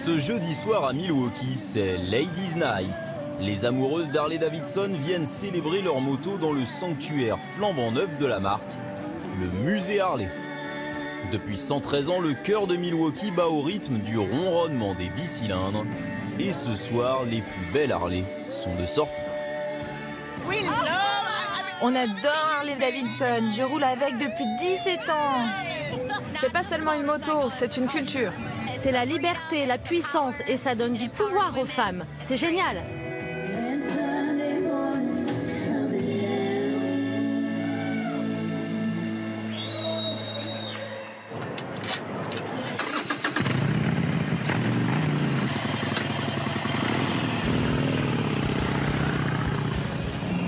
Ce jeudi soir à Milwaukee, c'est Ladies Night. Les amoureuses d'Harley-Davidson viennent célébrer leur moto dans le sanctuaire flambant neuf de la marque, le musée Harley. Depuis 113 ans, le cœur de Milwaukee bat au rythme du ronronnement des bicylindres. Et ce soir, les plus belles Harley sont de sortie. On adore Harley-Davidson, je roule avec depuis 17 ans. C'est pas seulement une moto, c'est une culture. C'est la liberté, la puissance et ça donne du pouvoir aux femmes. C'est génial.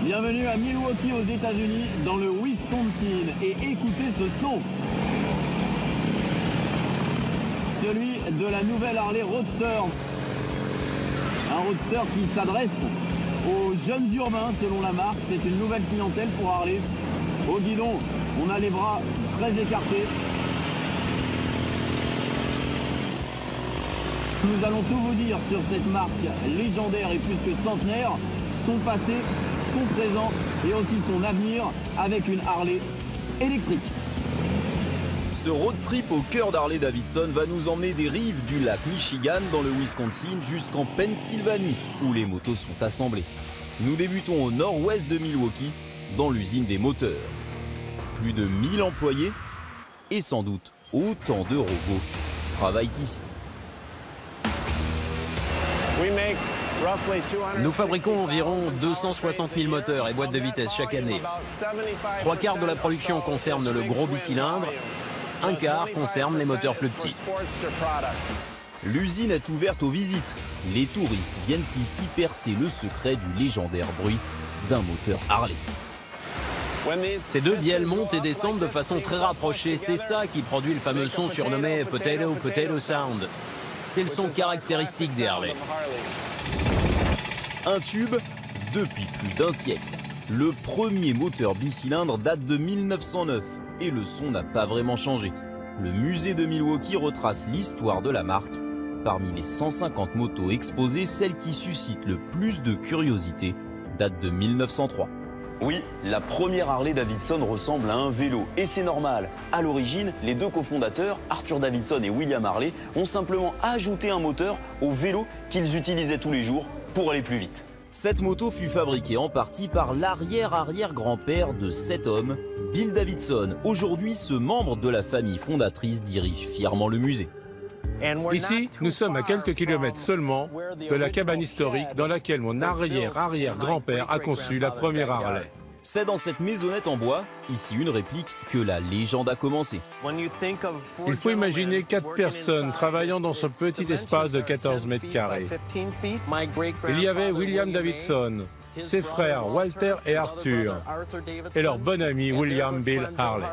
Bienvenue à Milwaukee aux États-Unis, dans le Wisconsin, et écoutez ce son. Celui de la nouvelle Harley Roadster. Un Roadster qui s'adresse aux jeunes urbains selon la marque. C'est une nouvelle clientèle pour Harley. Au guidon, on a les bras très écartés. Nous allons tout vous dire sur cette marque légendaire et plus que centenaire, son passé, son présent et aussi son avenir avec une Harley électrique. Ce road trip au cœur d'Harley-Davidson va nous emmener des rives du lac Michigan dans le Wisconsin jusqu'en Pennsylvanie où les motos sont assemblées. Nous débutons au nord-ouest de Milwaukee, dans l'usine des moteurs. Plus de 1000 employés et sans doute autant de robots travaillent ici. Nous fabriquons environ 260 000 moteurs et boîtes de vitesse chaque année. 3/4 de la production concerne le gros bicylindre, 1/4 concerne les moteurs plus petits. L'usine est ouverte aux visites. Les touristes viennent ici percer le secret du légendaire bruit d'un moteur Harley. Ces deux bielles montent et descendent de façon très rapprochée. C'est ça qui produit le fameux son surnommé Potato Sound. C'est le son caractéristique des Harley. Un tube depuis plus d'un siècle. Le premier moteur bicylindre date de 1909 et le son n'a pas vraiment changé. Le musée de Milwaukee retrace l'histoire de la marque. Parmi les 150 motos exposées, celle qui suscite le plus de curiosité date de 1903. Oui, la première Harley-Davidson ressemble à un vélo et c'est normal. À l'origine, les deux cofondateurs, Arthur Davidson et William Harley, ont simplement ajouté un moteur au vélo qu'ils utilisaient tous les jours pour aller plus vite. Cette moto fut fabriquée en partie par l'arrière-arrière-grand-père de cet homme, Bill Davidson. Aujourd'hui, ce membre de la famille fondatrice dirige fièrement le musée. Ici, nous sommes à quelques kilomètres seulement de la cabane historique dans laquelle mon arrière-arrière-grand-père a conçu la première Harley. C'est dans cette maisonnette en bois, ici une réplique, que la légende a commencé. Il faut imaginer 4 personnes travaillant dans ce petit espace de 14 mètres carrés. Il y avait William Davidson, ses frères Walter et Arthur, et leur bon ami William Bill Harley.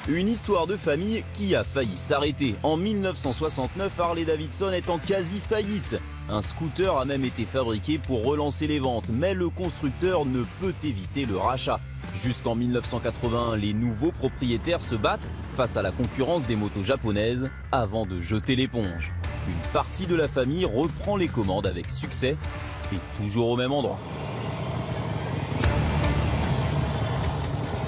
Une histoire de famille qui a failli s'arrêter. En 1969, Harley-Davidson est en quasi-faillite. Un scooter a même été fabriqué pour relancer les ventes, mais le constructeur ne peut éviter le rachat. Jusqu'en 1981, les nouveaux propriétaires se battent face à la concurrence des motos japonaises avant de jeter l'éponge. Une partie de la famille reprend les commandes avec succès et toujours au même endroit.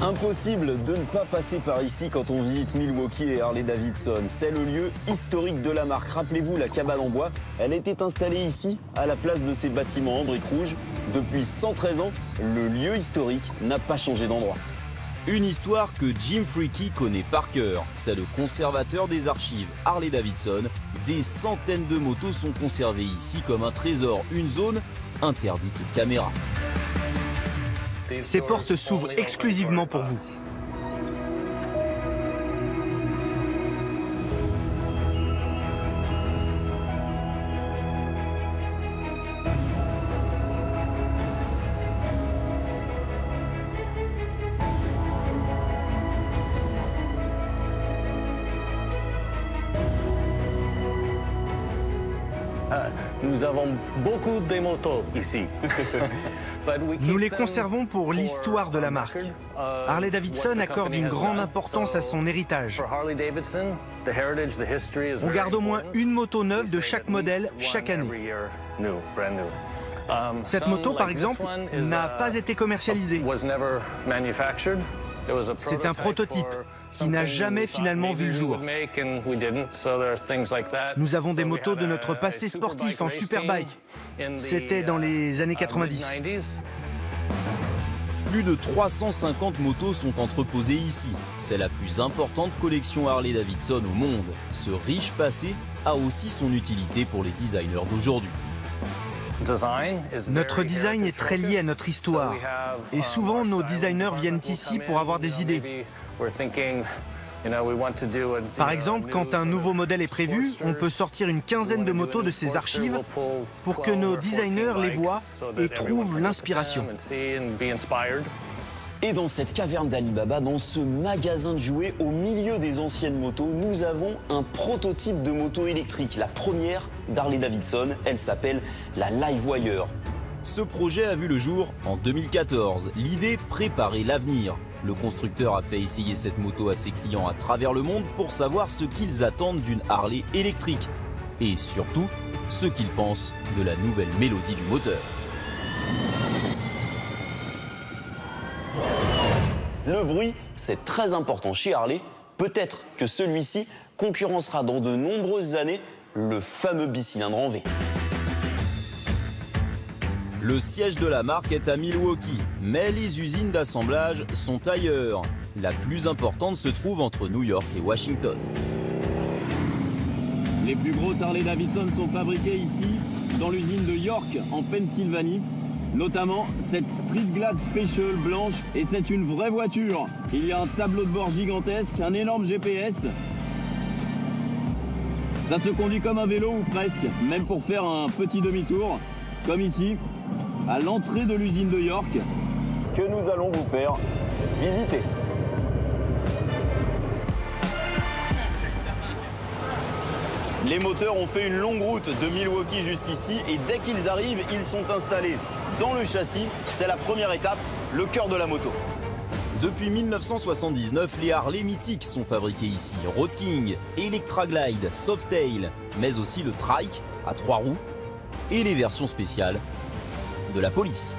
Impossible de ne pas passer par ici quand on visite Milwaukee et Harley-Davidson. C'est le lieu historique de la marque. Rappelez-vous la cabane en bois, elle était installée ici, à la place de ces bâtiments en briques rouges. Depuis 113 ans, le lieu historique n'a pas changé d'endroit. Une histoire que Jim Freaky connaît par cœur. C'est le conservateur des archives Harley-Davidson. Des centaines de motos sont conservées ici comme un trésor, une zone interdite aux caméras. Ces portes s'ouvrent exclusivement pour vous. Nous avons beaucoup de motos ici. Nous les conservons pour l'histoire de la marque. Harley-Davidson accorde une grande importance à son héritage. On garde au moins une moto neuve de chaque modèle chaque année. Cette moto, par exemple, n'a pas été commercialisée. C'est un prototype qui n'a jamais finalement vu le jour. Nous avons des motos de notre passé sportif en superbike. C'était dans les années 90. Plus de 350 motos sont entreposées ici. C'est la plus importante collection Harley-Davidson au monde. Ce riche passé a aussi son utilité pour les designers d'aujourd'hui. Notre design est très lié à notre histoire. Et souvent, nos designers viennent ici pour avoir des idées. Par exemple, quand un nouveau modèle est prévu, on peut sortir une quinzaine de motos de ces archives pour que nos designers les voient et trouvent l'inspiration. Et dans cette caverne d'Alibaba, dans ce magasin de jouets, au milieu des anciennes motos, nous avons un prototype de moto électrique, la première d'Harley-Davidson. Elle s'appelle la Livewire. Ce projet a vu le jour en 2014. L'idée, préparer l'avenir. Le constructeur a fait essayer cette moto à ses clients à travers le monde pour savoir ce qu'ils attendent d'une Harley électrique. Et surtout, ce qu'ils pensent de la nouvelle mélodie du moteur. Le bruit, c'est très important chez Harley. Peut-être que celui-ci concurrencera dans de nombreuses années le fameux bicylindre en V. Le siège de la marque est à Milwaukee, mais les usines d'assemblage sont ailleurs. La plus importante se trouve entre New York et Washington. Les plus grosses Harley-Davidson sont fabriquées ici, dans l'usine de York, en Pennsylvanie. Notamment cette Street Glad Special blanche, et c'est une vraie voiture. Il y a un tableau de bord gigantesque, un énorme GPS. Ça se conduit comme un vélo ou presque, même pour faire un petit demi-tour, comme ici, à l'entrée de l'usine de York, que nous allons vous faire visiter. Les moteurs ont fait une longue route de Milwaukee jusqu'ici et dès qu'ils arrivent, ils sont installés dans le châssis. C'est la première étape, le cœur de la moto. Depuis 1979, les Harley mythiques sont fabriqués ici. Road King, Electra Glide, Softail, mais aussi le Trike à 3 roues et les versions spéciales de la police.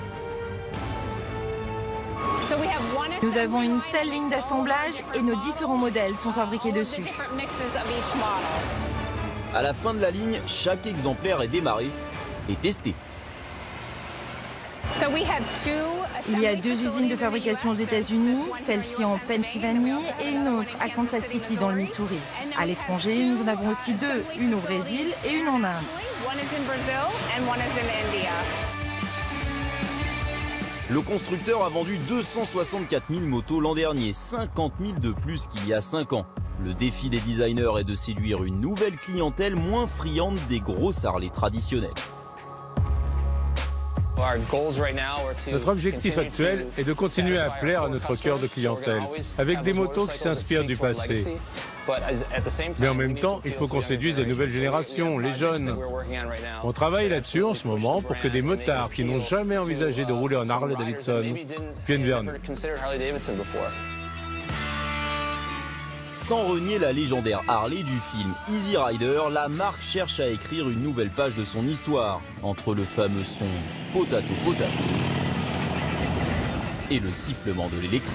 Nous avons une seule ligne d'assemblage et nos différents modèles sont fabriqués dessus. À la fin de la ligne, chaque exemplaire est démarré et testé. Il y a 2 usines de fabrication aux États-Unis, celle-ci en Pennsylvanie et une autre à Kansas City dans le Missouri. À l'étranger, nous en avons aussi 2, une au Brésil et une en Inde. Le constructeur a vendu 264 000 motos l'an dernier, 50 000 de plus qu'il y a 5 ans. Le défi des designers est de séduire une nouvelle clientèle moins friande des grosses Harley traditionnelles. Notre objectif actuel est de continuer à plaire à notre cœur de clientèle, avec des motos qui s'inspirent du passé. Mais en même temps, il faut qu'on séduise les nouvelles générations, les jeunes. On travaille là-dessus en ce moment pour que des motards qui n'ont jamais envisagé de rouler en Harley-Davidson viennent vers nous. Sans renier la légendaire Harley du film Easy Rider, la marque cherche à écrire une nouvelle page de son histoire, entre le fameux son potato potato et le sifflement de l'électrique.